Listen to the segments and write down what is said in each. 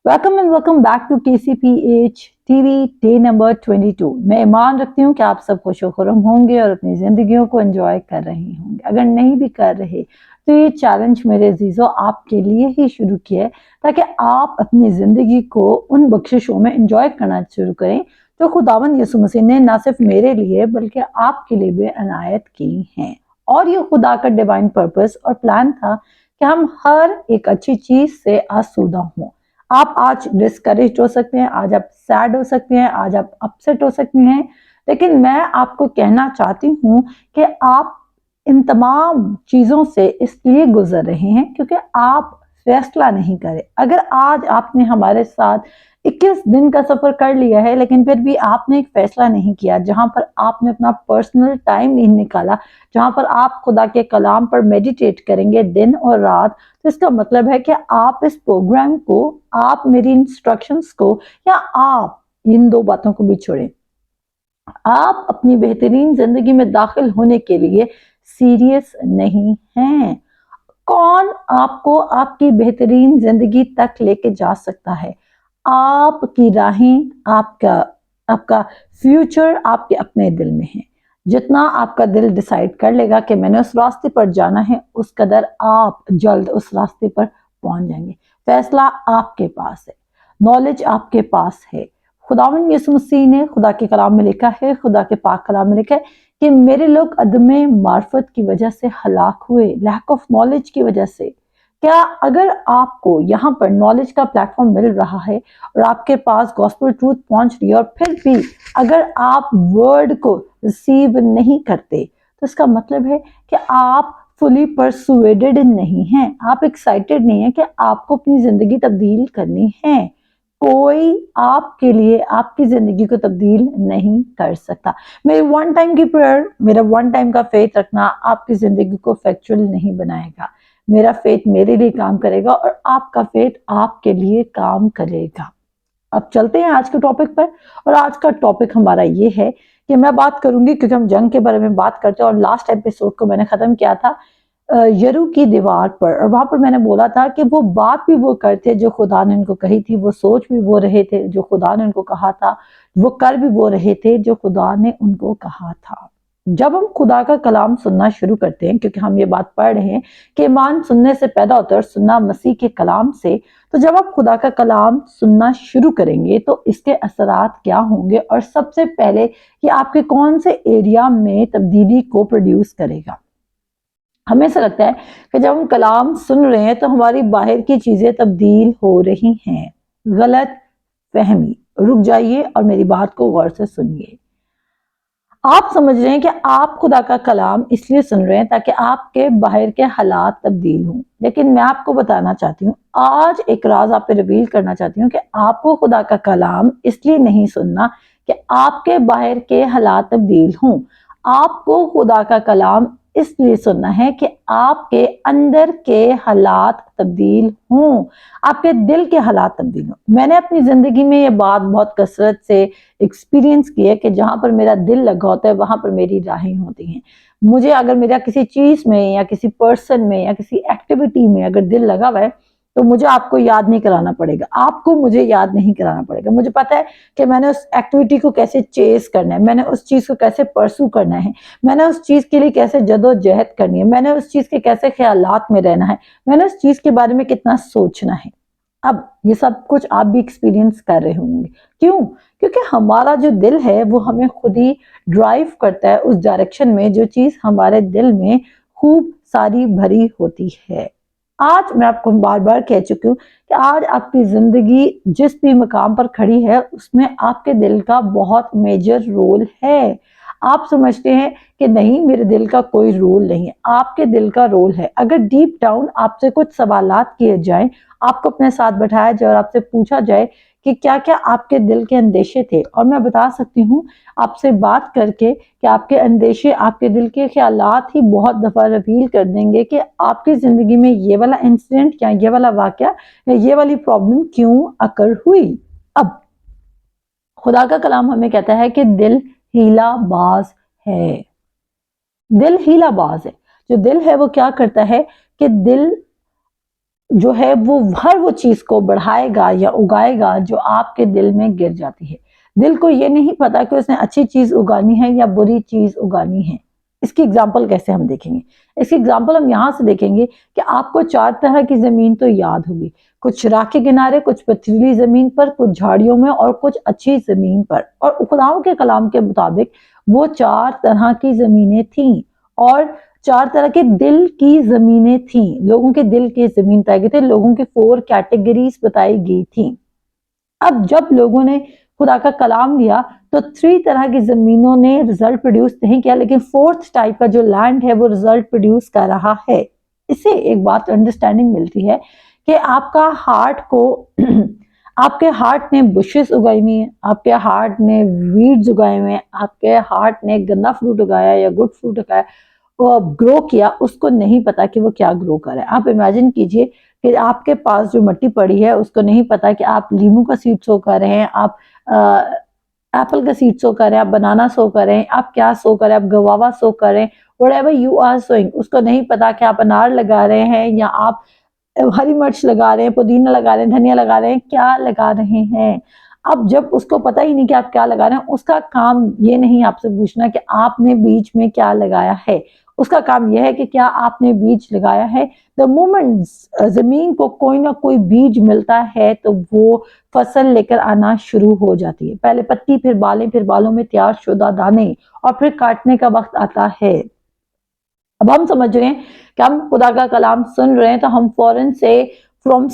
Welcome and welcome back to KCPH TV day number 22। मैं ईमान रखती हूँ कि आप सब खुश खुरम होंगे और अपनी जिंदगियों को एंजॉय कर रहे होंगे। अगर नहीं भी कर रहे तो ये चैलेंज मेरे अजीजों आपके लिए ही शुरू किया है ताकि आप अपनी जिंदगी को उन बख्शिशों में एंजॉय करना शुरू करें जो खुदावंद यीशु मसीह ने न सिर्फ मेरे लिए बल्कि आपके लिए भी अनायत की हैं। और ये खुदा का डिवाइन पर्पस और प्लान था कि हम हर एक अच्छी चीज से आसूदा हों। आप आज डिस्करेज हो सकते हैं, आज आप सैड हो सकते हैं, आज आप अपसेट हो सकते हैं, लेकिन मैं आपको कहना चाहती हूँ कि आप इन तमाम चीजों से इसलिए गुजर रहे हैं क्योंकि आप फैसला नहीं करे। अगर आज आपने हमारे साथ 21 दिन का सफर कर लिया है लेकिन फिर भी आपने एक फैसला नहीं किया जहां पर आपने अपना पर्सनल टाइम नहीं निकाला, जहां पर आप खुदा के कलाम पर मेडिटेट करेंगे दिन और रात, तो इसका मतलब है कि आप इस प्रोग्राम को, आप मेरी इंस्ट्रक्शंस को या आप इन दो बातों को भी छोड़ें, आप अपनी बेहतरीन जिंदगी में दाखिल होने के लिए सीरियस नहीं हैं। कौन आपको आपकी बेहतरीन जिंदगी तक लेके जा सकता है? आपकी राहें, आपका आपका फ्यूचर आपके अपने दिल में है। जितना आपका दिल डिसाइड कर लेगा कि मैंने उस रास्ते पर जाना है, उस कदर आप जल्द उस रास्ते पर पहुंच जाएंगे। फैसला आपके पास है, नॉलेज आपके पास है। खुदावंद यीशु मसीह ने खुदा के कलाम में लिखा है, खुदा के पाक कलाम में लिखा है कि मेरे लोग अदमे मार्फत की वजह से हलाक हुए, लैक ऑफ नॉलेज की वजह से। क्या अगर आपको यहाँ पर नॉलेज का प्लेटफॉर्म मिल रहा है और आपके पास गॉस्पेल ट्रूथ पहुंच रही है और फिर भी अगर आप वर्ड को रिसीव नहीं करते, तो इसका मतलब है कि आप फुली परसुएडेड नहीं हैं, आप एक्साइटेड नहीं है कि आपको अपनी जिंदगी तब्दील करनी है। कोई आपके लिए आपकी जिंदगी को तब्दील नहीं कर सकता। मेरी वन टाइम की प्रेयर, मेरा वन टाइम का फेथ रखना आपकी जिंदगी को फैक्चुअल नहीं बनाएगा। मेरा फेथ मेरे लिए काम करेगा और आपका फेथ आपके लिए काम करेगा। अब चलते हैं आज के टॉपिक पर, और आज का टॉपिक हमारा ये है कि मैं बात करूंगी, क्योंकि हम जंग के बारे में बात करते हैं और लास्ट एपिसोड को मैंने खत्म किया था यरू की दीवार पर, और वहां पर मैंने बोला था कि वो बात भी वो करते जो खुदा ने उनको कही थी, वो सोच भी वो रहे थे जो खुदा ने उनको कहा था, वो कर भी वो रहे थे जो खुदा ने उनको कहा था। जब हम खुदा का कलाम सुनना शुरू करते हैं, क्योंकि हम ये बात पढ़ रहे हैं कि ईमान सुनने से पैदा होता है और सुनना मसीह के कलाम से, तो जब आप खुदा का कलाम सुनना शुरू करेंगे तो इसके असरात क्या होंगे, और सबसे पहले ये आपके कौन से एरिया में तब्दीली को प्रोड्यूस करेगा। हमें ऐसा लगता है कि जब हम कलाम सुन रहे हैं तो हमारी बाहर की चीजें तब्दील हो रही हैं। गलत फहमी। रुक जाइए और मेरी बात को गौर से सुनिए। आप समझ रहे हैं कि आप खुदा का कलाम इसलिए सुन रहे हैं ताकि आपके बाहर के हालात तब्दील हों, लेकिन मैं आपको बताना चाहती हूँ, आज एक राज आप पे रिवील करना चाहती हूँ कि आपको खुदा का कलाम इसलिए नहीं सुनना कि आपके बाहर के हालात तब्दील हों। आपको खुदा का कलाम इसलिए सुनना है कि आपके अंदर के हालात तब्दील हों, आपके दिल के हालात तब्दील हों। मैंने अपनी जिंदगी में ये बात बहुत कसरत से एक्सपीरियंस की है कि जहां पर मेरा दिल लगा होता है वहां पर मेरी राहें होती हैं। मुझे अगर मेरा किसी चीज में या किसी पर्सन में या किसी एक्टिविटी में अगर दिल लगा हुआ है, तो मुझे आपको याद नहीं कराना पड़ेगा, आपको मुझे याद नहीं कराना पड़ेगा। मुझे पता है कि मैंने उस एक्टिविटी को कैसे चेस करना है, मैंने उस चीज को कैसे परसू करना है, मैंने उस चीज के लिए कैसे जदोजहद करनी है, मैंने उस चीज के कैसे ख्यालात में रहना है, मैंने उस चीज के बारे में कितना सोचना है। अब ये सब कुछ आप भी एक्सपीरियंस कर रहे होंगे। क्यों? क्योंकि हमारा जो दिल है वो हमें खुद ही ड्राइव करता है उस डायरेक्शन में जो चीज हमारे दिल में खूब सारी भरी होती है। आज मैं आपको बार बार कह चुकी हूँ कि आज आपकी जिंदगी जिस भी मकाम पर खड़ी है उसमें आपके दिल का बहुत मेजर रोल है। आप समझते हैं कि नहीं, मेरे दिल का कोई रोल नहीं है, आपके दिल का रोल है। अगर डीप डाउन आपसे कुछ सवालात किए जाएं, आपको अपने साथ बैठाया जाए और आपसे पूछा जाए कि क्या क्या आपके दिल के अंदेशे थे, और मैं बता सकती हूँ आपसे बात करके कि आपके अंदेशे, आपके दिल के ख्यालात ही बहुत दफा रिवील कर देंगे कि आपकी जिंदगी में ये वाला इंसिडेंट या ये वाला वाकया या ये वाली प्रॉब्लम क्यों अकर हुई। अब खुदा का कलाम हमें कहता है कि दिल हीला बाज है। दिल हीला बाज है। जो दिल है वो क्या करता है कि दिल जो है वो हर वो चीज को बढ़ाएगा या उगाएगा जो आपके दिल में गिर जाती है। दिल को ये नहीं पता कि उसने अच्छी चीज उगानी है या बुरी चीज उगानी है। इसकी एग्जाम्पल कैसे हम देखेंगे? इसकी एग्जाम्पल हम यहाँ से देखेंगे कि आपको 4 तरह की जमीन तो याद होगी, कुछ राख के किनारे, कुछ पथरीली जमीन पर, कुछ झाड़ियों में और कुछ अच्छी जमीन पर। और खुदाओं के कलाम के मुताबिक वो 4 तरह की जमीनें थीं और 4 तरह के दिल की जमीनें थीं। लोगों के दिल की जमीन बताए गए थे, लोगों के 4 कैटेगरीज बताई गई थी। अब जब लोगों ने खुदा का कलाम लिया तो 3 तरह की जमीनों ने रिजल्ट प्रोड्यूस नहीं किया, लेकिन 4th टाइप का जो लैंड है वो रिजल्ट प्रोड्यूस कर रहा है। इससे एक बात अंडरस्टैंडिंग मिलती है कि आपका हार्ट को आपके हार्ट ने बुशेस उगाई हुई है, आपके हार्ट ने वीड्स उगाए हुए हैं, आपके हार्ट ने गंदा फ्रूट उगाया या गुड फ्रूट उगाया, वो ग्रो किया, उसको नहीं पता कि वो क्या ग्रो कर रहा है। आप इमेजिन कीजिए कि आपके पास जो मिट्टी पड़ी है उसको नहीं पता कि आप लीमू का सीड सो कर रहे हैं, आप एप्पल का सीड सो कर रहे हैं, आप बनाना सो कर रहे हैं, आप क्या सो कर रहे हैं, आप गवावा सो कर रहे हैं, व्हाटएवर यू आर सोइंग, उसको नहीं पता कि आप अनार लगा रहे हैं या आप हरी मिर्च लगा रहे हैं, पुदीना लगा रहे हैं, धनिया लगा रहे हैं, क्या लगा रहे हैं। अब जब उसको पता ही नहीं कि आप क्या लगा रहे हैं, उसका काम ये नहीं आपसे पूछना कि आपने बीज में क्या लगाया है, उसका काम यह है कि क्या आपने बीज लगाया है। द मोमेंट जमीन को कोई ना कोई बीज मिलता है तो वो फसल लेकर आना शुरू हो जाती है। पहले पत्ती, फिर बालें, फिर बालों में तैयार शुदा दाने और फिर काटने का वक्त आता है। अब हम समझ रहे हैं कि हम खुदा का कलाम सुन रहे हैं तो हम फौरन से फ्रॉम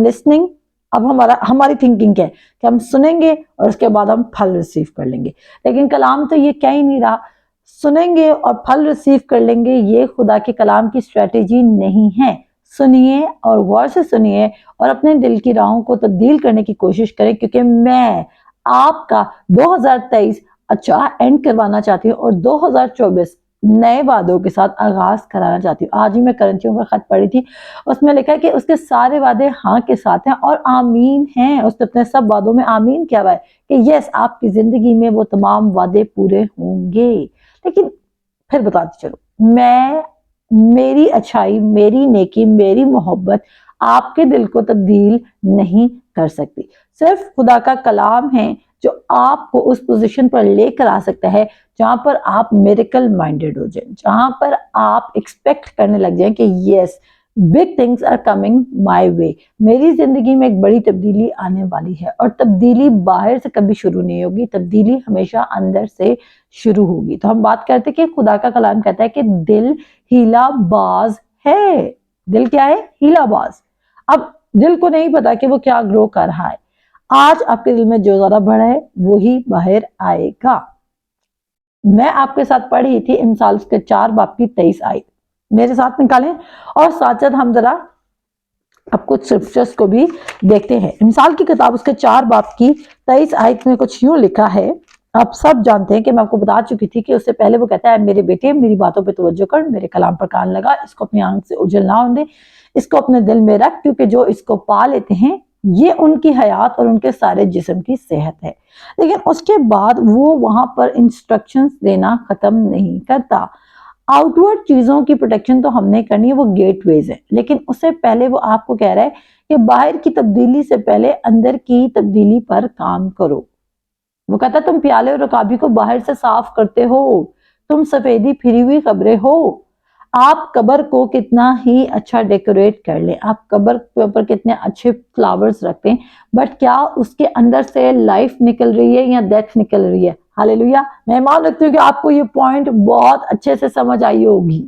लिसनिंग, अब हमारी थिंकिंग क्या है कि हम सुनेंगे और उसके बाद हम फल रिसीव कर लेंगे। लेकिन कलाम तो ये कह ही नहीं रहा सुनेंगे और फल रिसीव कर लेंगे। ये खुदा के कलाम की स्ट्रेटेजी नहीं है। सुनिए और गौर से सुनिए और अपने दिल की राहों को तब्दील करने की कोशिश करें, क्योंकि मैं आपका 2023 अच्छा एंड करवाना चाहती हूँ और 2024 नए वादों के साथ आगाज कराना चाहती हूँ। आज ही मैं करंथियों का खत पढ़ी थी, उसमें लिखा है कि उसके सारे वादे हाँ के साथ हैं और आमीन हैं। उसने अपने सब वादों में आमीन किया हुआ है कि यस, आपकी जिंदगी में वो तमाम वादे पूरे होंगे। लेकिन फिर बताती चलो, मेरी अच्छाई, मेरी नेकी, मेरी मोहब्बत आपके दिल को तब्दील नहीं कर सकती। सिर्फ खुदा का कलाम है जो आपको उस पोजीशन पर लेकर आ सकता है जहां पर आप मिरेकल माइंडेड हो जाए, जहां पर आप एक्सपेक्ट करने लग जाए कि yes, big things are coming my way. मेरी जिंदगी में एक बड़ी तब्दीली आने वाली है और तब्दीली बाहर से कभी शुरू नहीं होगी, तब्दीली हमेशा अंदर से शुरू होगी। तो हम बात करते हैं कि खुदा का कलाम कहता है कि दिल हीलाबाज है। दिल क्या है? हीलाबाज। अब दिल को नहीं पता कि वो क्या ग्रो कर रहा है। आज आपके दिल में जो ज्यादा बड़ा है वही बाहर आएगा। मैं आपके साथ पढ़ी थी इमसाल के 4 बाब की 23 आयत, मेरे साथ निकालें और साथ साथ हम जरा अब कुछ स्क्रिप्चर्स को भी देखते हैं। मिसाल की किताब उसके 4 बाब की 23 आयत में कुछ यूं लिखा है। आप सब जानते हैं कि मैं आपको बता चुकी थी कि उससे पहले वो कहता है, मेरे बेटे मेरी बातों पे तवज्जो कर, मेरे कलाम पर कान लगा, इसको अपनी आंख से उजल ना होने दे, इसको अपने दिल में रख, क्योंकि जो इसको पा लेते हैं ये उनकी हयात और उनके सारे जिस्म की सेहत है। लेकिन उसके बाद वो वहां पर इंस्ट्रक्शंस देना खत्म नहीं करता। आउटवर्ड चीजों की प्रोटेक्शन तो हमने करनी है, वो गेटवेज है, लेकिन उससे पहले वो आपको कह रहा है कि बाहर की तब्दीली से पहले अंदर की तब्दीली पर काम करो। वो कहता है, तुम प्याले और रकाबी को बाहर से साफ करते हो, तुम सफेदी फिरी हुई खबरें हो। आप कब्र को कितना ही अच्छा डेकोरेट कर ले, आप कब्र के ऊपर कितने अच्छे फ्लावर्स रखते हैं, बट क्या उसके अंदर से लाइफ निकल रही है या डेथ निकल रही है? हालेलुया। मैं मान रखती हूँ कि आपको ये पॉइंट बहुत अच्छे से समझ आई होगी।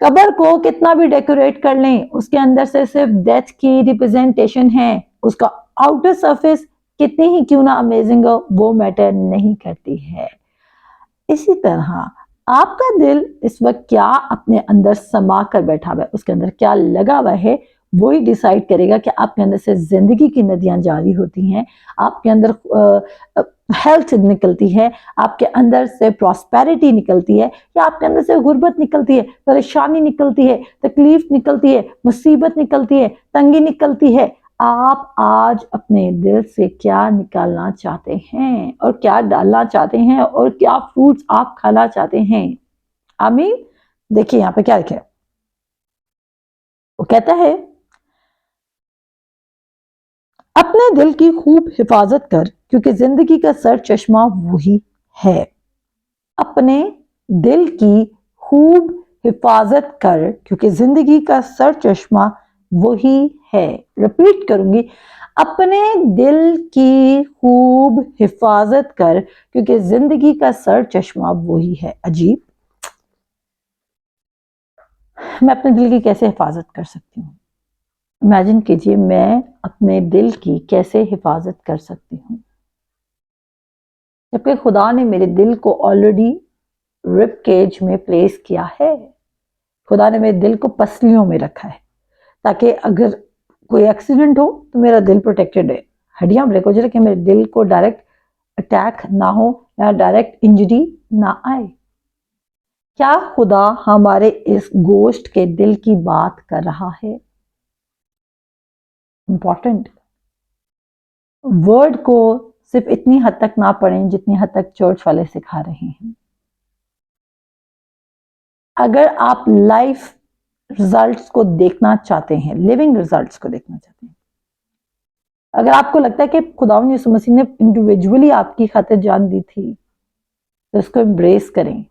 कब्र को कितना भी डेकोरेट कर लें, उसके अंदर से सिर्फ डेथ की रिप्रेजेंटेशन है। उसका आउटर सरफेस कितनी ही क्यों ना अमेजिंग हो, वो मैटर नहीं करती है। इसी तरह आपका दिल इस वक्त क्या अपने अंदर समा कर बैठा हुआ है, उसके अंदर क्या लगा हुआ है, वही डिसाइड करेगा कि आपके अंदर से जिंदगी की नदियां जारी होती हैं, आपके अंदर हेल्थ निकलती है, आपके अंदर से प्रॉस्पेरिटी निकलती है, या आपके अंदर से गुर्बत निकलती है, परेशानी निकलती है, तकलीफ निकलती है, मुसीबत निकलती है, तंगी निकलती है। आप आज अपने दिल से क्या निकालना चाहते हैं और क्या डालना चाहते हैं और क्या फ्रूट्स आप खाना चाहते हैं? आमीन। देखिए यहाँ पे क्या लिखा है, वो कहता है, अपने दिल की खूब हिफाजत कर क्योंकि जिंदगी का सर चश्मा वही है। अपने दिल की खूब हिफाजत कर क्योंकि जिंदगी का सर चश्मा वही है। रिपीट करूंगी, अपने दिल की खूब हिफाजत कर क्योंकि जिंदगी का सर चश्मा वही है। अजीब, मैं अपने दिल की कैसे हिफाजत कर सकती हूँ? इमेजिन कीजिए, मैं अपने दिल की कैसे हिफाजत कर सकती हूँ, जबकि खुदा ने मेरे दिल को ऑलरेडी रिब केज में प्लेस किया है। खुदा ने मेरे दिल को पसलियों में रखा है ताकि अगर कोई एक्सीडेंट हो तो मेरा दिल प्रोटेक्टेड है, हड्डियां ब्रेक हो जाए कि मेरे दिल को डायरेक्ट अटैक ना हो या डायरेक्ट इंजरी ना आए। क्या खुदा हमारे इस गोश्त के दिल की बात कर रहा है? इंपॉर्टेंट वर्ड को सिर्फ इतनी हद तक ना पढ़ें जितनी हद तक चर्च वाले सिखा रहे हैं। अगर आप लाइफ रिजल्ट्स को देखना चाहते हैं, लिविंग रिजल्ट्स को देखना चाहते हैं, अगर आपको लगता है कि खुदावंद यीशु मसीह ने इंडिविजुअली आपकी खातिर जान दी थी, तो इसको एम्ब्रेस करें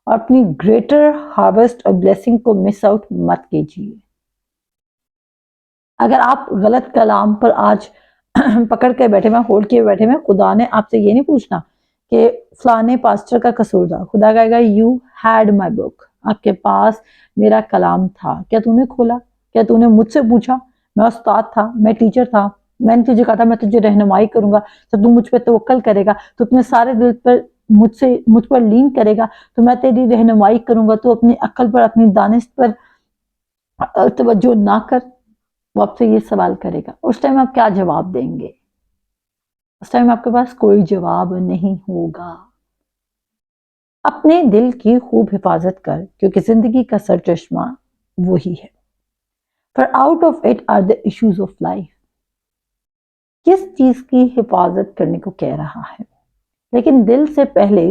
और अपनी ग्रेटर हार्वेस्ट और ब्लेसिंग को मिस आउट मत कीजिए। अगर आप गलत कलाम पर आज पकड़ के बैठे हुए, होल्ड किए बैठे हुए, खुदा ने आपसे ये नहीं पूछना कि फलाने पास्टर का कसूर था। खुदा कहेगा, यू हैड माई बुक, आपके पास मेरा कलाम था, क्या तूने खोला? क्या तूने मुझसे पूछा? मैं उस्ताद था, मैं टीचर था, मैंने तुझे कहा था मैं तुझे रहनुमाई करूंगा, तो तू मुझ पर तवक्कल करेगा, तो अपने सारे दिल पर मुझ पर लीन करेगा, तो मैं तेरी रहनुमाई करूंगा। तो अपनी अक्ल पर, अपनी दानिश पर तवज्जो ना कर, वो आपसे ये सवाल करेगा। उस टाइम आप क्या जवाब देंगे? उस टाइम आपके पास कोई जवाब नहीं होगा। अपने दिल की खूब हिफाजत कर क्योंकि जिंदगी का सर चश्मा वही है। For out of it are the issues of life. किस चीज की हिफाजत करने को कह रहा है? लेकिन दिल से पहले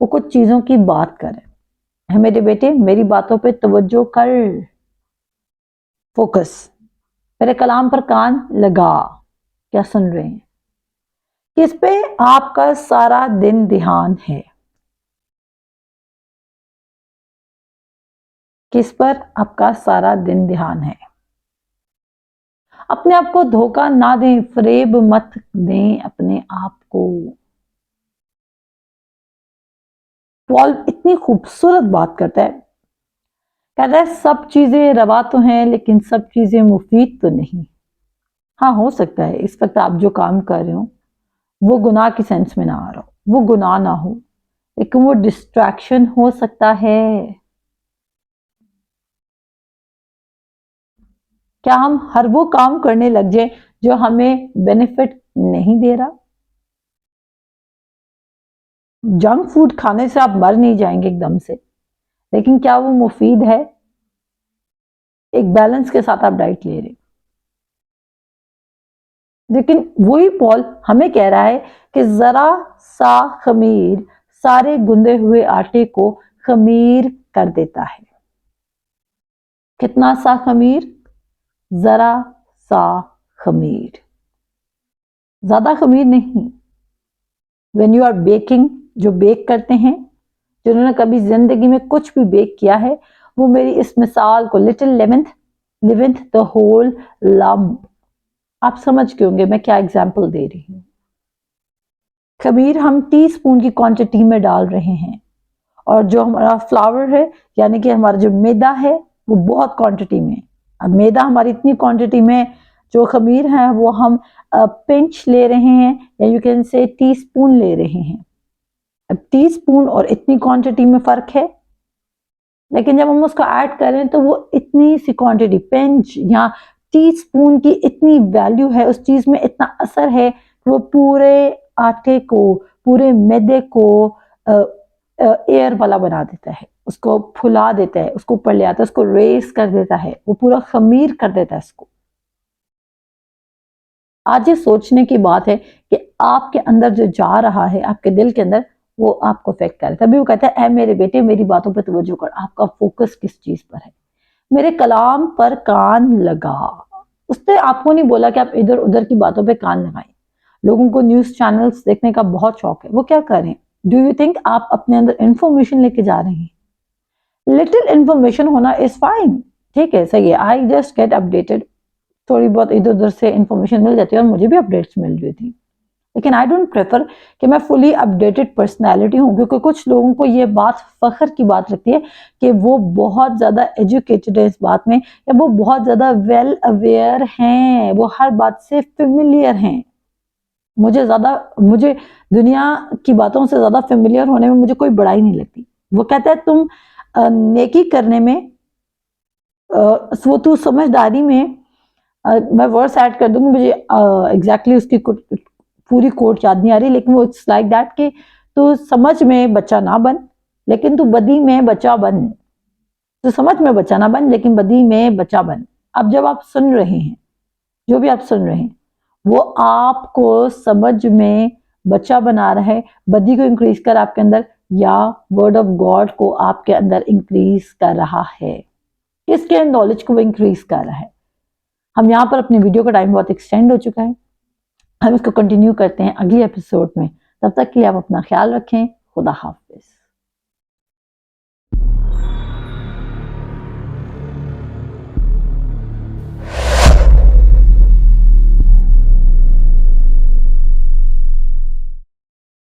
वो कुछ चीजों की बात करे। मेरे बेटे, मेरी बातों पे तवज्जो कर, फोकस, मेरे कलाम पर कान लगा। क्या सुन रहे हैं? किस पे आपका सारा दिन ध्यान है? किस पर आपका सारा दिन ध्यान है? अपने आप को धोखा ना दें, फरेब मत दें अपने आप को। पॉल इतनी खूबसूरत बात करता है, कहता है सब चीजें रवा तो हैं लेकिन सब चीजें मुफीद तो नहीं। हाँ, हो सकता है इस वक्त आप जो काम कर रहे हो वो गुनाह की सेंस में ना आ रहा हो, वो गुनाह ना हो, लेकिन वो डिस्ट्रैक्शन हो सकता है। क्या हम हर वो काम करने लग जाए जो हमें बेनिफिट नहीं दे रहा? जंक फूड खाने से आप मर नहीं जाएंगे एकदम से, लेकिन क्या वो मुफीद है? एक बैलेंस के साथ आप डाइट ले रहे, लेकिन वही पॉल हमें कह रहा है कि जरा सा खमीर सारे गुंदे हुए आटे को खमीर कर देता है। कितना सा खमीर? जरा सा खमीर, ज्यादा खमीर नहीं। व्हेन यू आर बेकिंग, जो बेक करते हैं, जिन्होंने कभी जिंदगी में कुछ भी बेक किया है, वो मेरी इस मिसाल को लिटिल लिवेंथ द होल लम्प, आप समझ के होंगे मैं क्या एग्जाम्पल दे रही हूँ। खमीर हम टीस्पून की क्वांटिटी में डाल रहे हैं, और जो हमारा फ्लावर है यानी कि हमारा जो मैदा है वो बहुत क्वांटिटी में। अब मैदा हमारी इतनी क्वांटिटी में, जो खमीर है वो हम पिंच ले रहे हैं, या यू कैन से टीस्पून ले रहे हैं। अब टीस्पून और इतनी क्वांटिटी में फर्क है, लेकिन जब हम उसको ऐड करें तो वो इतनी सी क्वांटिटी, पिंच या टीस्पून की इतनी वैल्यू है, उस चीज में इतना असर है कि वो पूरे आटे को, पूरे मैदे को एयर वाला बना देता है, उसको फुला देता है, उसको ऊपर ले आता है, उसको रेस कर देता है, वो पूरा खमीर कर देता है इसको। आज ये सोचने की बात है कि आपके अंदर जो जा रहा है, आपके दिल के अंदर, वो आपको अफेक्ट करे। तभी वो कहता है, ऐ मेरे बेटे मेरी बातों पर तवज्जो कर, आपका फोकस किस चीज पर है? मेरे कलाम पर कान लगा। उसने आपको नहीं बोला कि आप इधर उधर की बातों पे कान लगाएं। लोगों को न्यूज चैनल्स देखने का बहुत शौक है, वो क्या करें? डू यू थिंक आप अपने अंदर इंफॉर्मेशन लेके जा रहे हैं? लिटिल इंफॉर्मेशन होना इज फाइन, ठीक है, सही है। आई जस्ट गेट अपडेटेड, थोड़ी बहुत इधर उधर से इंफॉर्मेशन मिल जाती है और मुझे भी अपडेट्स मिल रही थी, लेकिन आई डोंट प्रेफर कि मैं फुली अपडेटेड पर्सनैलिटी हूँ, क्योंकि कुछ लोगों को ये बात फख्र की बात लगती है कि वो बहुत ज़्यादा एजुकेटेड है इस बात में, या वो बहुत ज़्यादा वेल अवेयर हैं, वो हर बात से फेमिलियर हैं। मुझे दुनिया की बातों से ज़्यादा फेमिलियर होने में मुझे कोई बड़ाई नहीं लगती। वो कहता है तुम नेकी करने में, वो तू समझदारी में, मैं वर्ड्स ऐड कर दूंगी, मुझे एग्जैक्टली उसकी पूरी कोट याद नहीं आ रही, लेकिन वो इट्स लाइक दैट कि तू समझ में बच्चा ना बन, लेकिन तू बदी में बच्चा बन। तू समझ में बच्चा ना बन, लेकिन बदी में बच्चा बन। अब जब आप सुन रहे हैं, जो भी आप सुन रहे हैं, वो आपको समझ में बच्चा बना रहा है, बदी को इंक्रीज कर आपके अंदर, या वर्ड ऑफ गॉड को आपके अंदर इंक्रीज कर रहा है? किसके नॉलेज को वो इंक्रीज कर रहा है? हम यहाँ पर अपनी वीडियो का टाइम बहुत एक्सटेंड हो चुका है, हम इसको कंटिन्यू करते हैं अगले एपिसोड में। तब तक के लिए आप अपना ख्याल रखें। खुदा हाफ़िज़।